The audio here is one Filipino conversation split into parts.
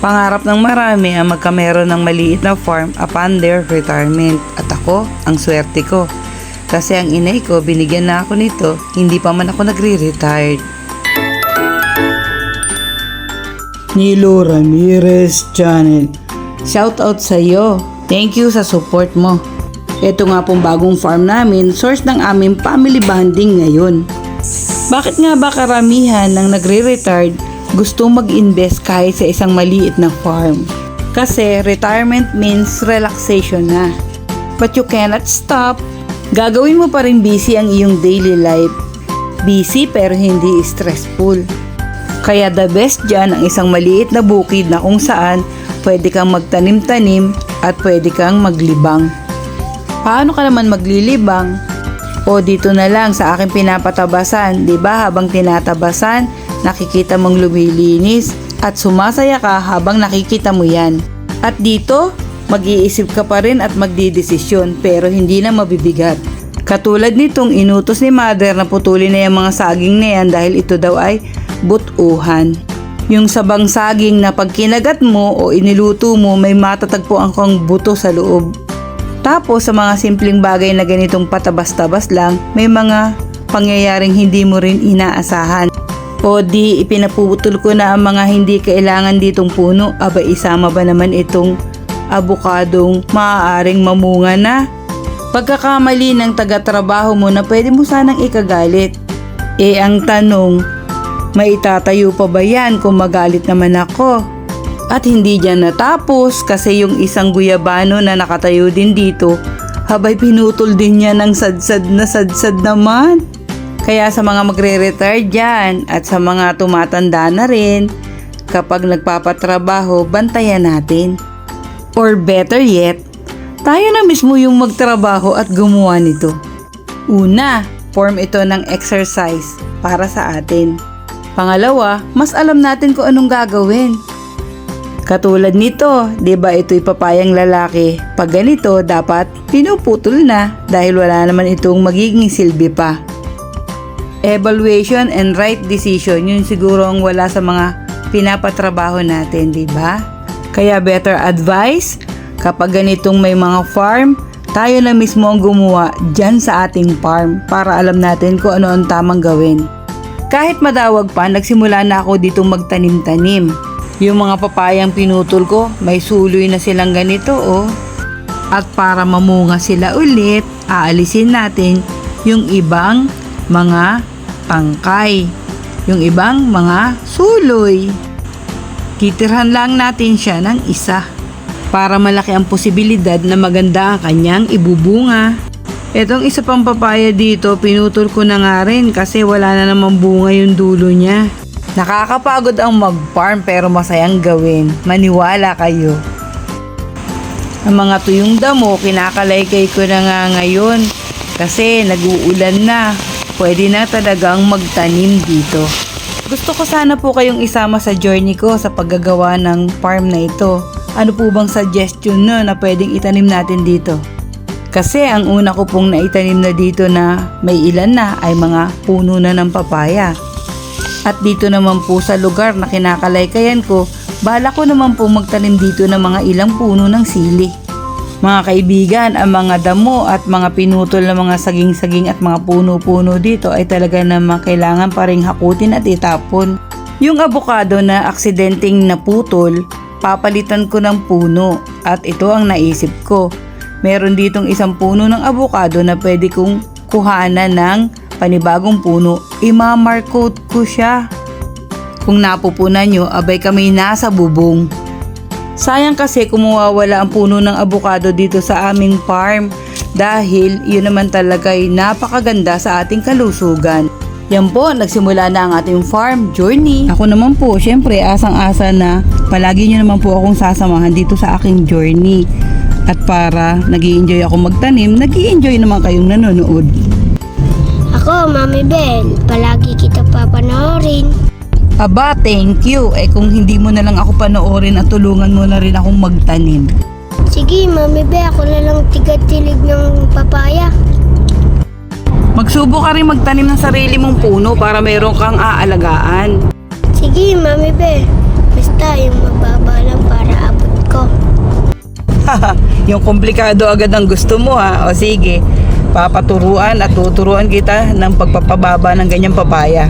Pangarap ng marami ang magkameron ng maliit na farm upon their retirement. At ako, ang swerte ko. Kasi ang inay ko, binigyan na ako nito, hindi pa man ako nagre-retired. Nilo Ramirez Channel. Shout out sa iyo. Thank you sa support mo. Ito nga pong bagong farm namin, source ng aming family bonding ngayon. Bakit nga ba karamihan ng nagre-retired gustong mag-invest kahit sa isang maliit na farm? Kasi retirement means relaxation na. But you cannot stop. Gagawin mo pa rin busy ang iyong daily life. Busy pero hindi stressful. Kaya the best dyan ang isang maliit na bukid na kung saan pwede kang magtanim-tanim at pwede kang maglibang. Paano ka naman maglilibang? O dito na lang sa aking pinapatabasan, 'di ba? Habang tinatabasan, nakikita mong lumilinis at sumasaya ka habang nakikita mo 'yan. At dito, mag-iisip ka pa rin at magdidesisyon pero hindi na mabibigat. Katulad nitong inutos ni mother na putulin na yung mga saging na yan dahil ito daw ay butuhan. Yung sabang saging na pag kinagat mo o iniluto mo, may matatagpuan kang buto sa loob. Tapos sa mga simpleng bagay na ganitong patabas-tabas lang, may mga pangyayaring hindi mo rin inaasahan. O di ipinaputol ko na ang mga hindi kailangan ditong puno, aba isama ba naman itong abukadong maaaring mamunga na? Pagkakamali ng taga-trabaho mo na pwede mo sanang ikagalit. Ang tanong, maitatayo pa ba yan kung magalit naman ako? At hindi dyan natapos kasi yung isang guyabano na nakatayo din dito, habay pinutol din niya ng sadsad naman. Kaya sa mga magre-retire dyan at sa mga tumatanda na rin, kapag nagpapatrabaho, bantayan natin. Or better yet, tayo na mismo yung magtrabaho at gumawa nito. Una, form ito ng exercise para sa atin. Pangalawa, mas alam natin kung anong gagawin. Katulad nito, 'di ba ito'y papayang lalaki. Pag ganito, dapat pinuputol na dahil wala naman itong magiging silbi pa. Evaluation and right decision, yun siguro ang wala sa mga pinapatrabaho natin, 'di ba? Kaya better advice, kapag ganitong may mga farm, tayo na mismo ang gumawa dyan sa ating farm para alam natin kung ano ang tamang gawin. Kahit madawag pa, nagsimula na ako ditong magtanim-tanim. Yung mga papayang pinutol ko, may suloy na silang ganito oh. At para mamunga sila ulit, aalisin natin yung ibang mga tangkay, yung ibang mga suloy. Titirhan lang natin siya ng isa para malaki ang posibilidad na maganda ang kanyang ibubunga. Etong isa pang papaya dito, pinutol ko na nga rin kasi wala na namang bunga yung dulo niya. Nakakapagod ang mag-farm pero masayang gawin. Maniwala kayo. Ang mga tuyong damo, kinakalaykay ko na nga ngayon kasi nag-uulan na. Pwede na talagang magtanim dito. Gusto ko sana po kayong isama sa journey ko sa paggagawa ng farm na ito. Ano po bang suggestion na pwedeng itanim natin dito? Kasi ang una ko pong naitanim na dito na may ilan na ay mga puno na ng papaya. At dito naman po sa lugar na kinakalaykayan ko, bala ko naman po magtanim dito ng mga ilang puno ng sili. Mga kaibigan, ang mga damo at mga pinutol na mga saging-saging at mga puno-puno dito ay talaga naman kailangan pa ring hakutin at itapon. Yung abukado na aksidenteng naputol, papalitan ko ng puno at ito ang naisip ko. Meron ditong isang puno ng abukado na pwede kong kuhanan ng panibagong puno, imamarkot ko siya. Kung napupunan nyo, abay kami nasa bubong. Sayang kasi kung mawawala ang puno ng abukado dito sa aming farm dahil yun naman talaga ay napakaganda sa ating kalusugan. Yan po, nagsimula na ang ating farm journey. Ako naman po, syempre asang-asa na palagi nyo naman po akong sasamahan dito sa aking journey. At para nag-i-enjoy ako magtanim, nag-i-enjoy naman kayong nanonood. Ako, Mami Bel, palagi kita papanoorin. Aba, thank you. Kung hindi mo na lang ako panoorin at tulungan mo na rin akong magtanim. Sige, Mami Bel, ako na lang tiga-tilig ng papaya. Magsubo ka rin magtanim ng sarili mong puno para mayroon kang aalagaan. Sige, Mami Bel, basta yung mababa lang Yung komplikado agad ang gusto mo ha. O sige, papaturuan at tuturuan kita ng pagpapababa ng ganyang papaya.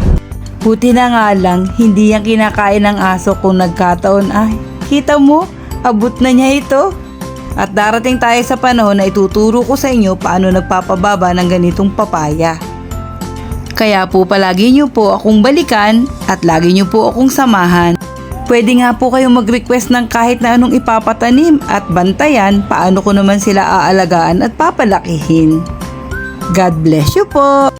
Buti na nga lang, hindi yan kinakain ng aso kung nagkataon. Ay, kita mo, abot na niya ito. At darating tayo sa panahon na ituturo ko sa inyo paano nagpapababa ng ganitong papaya. Kaya po palagi nyo po akong balikan at lagi nyo po akong samahan. Pwede nga po kayong mag-request ng kahit na anong ipapatanim at bantayan paano ko naman sila aalagaan at papalakihin. God bless you po!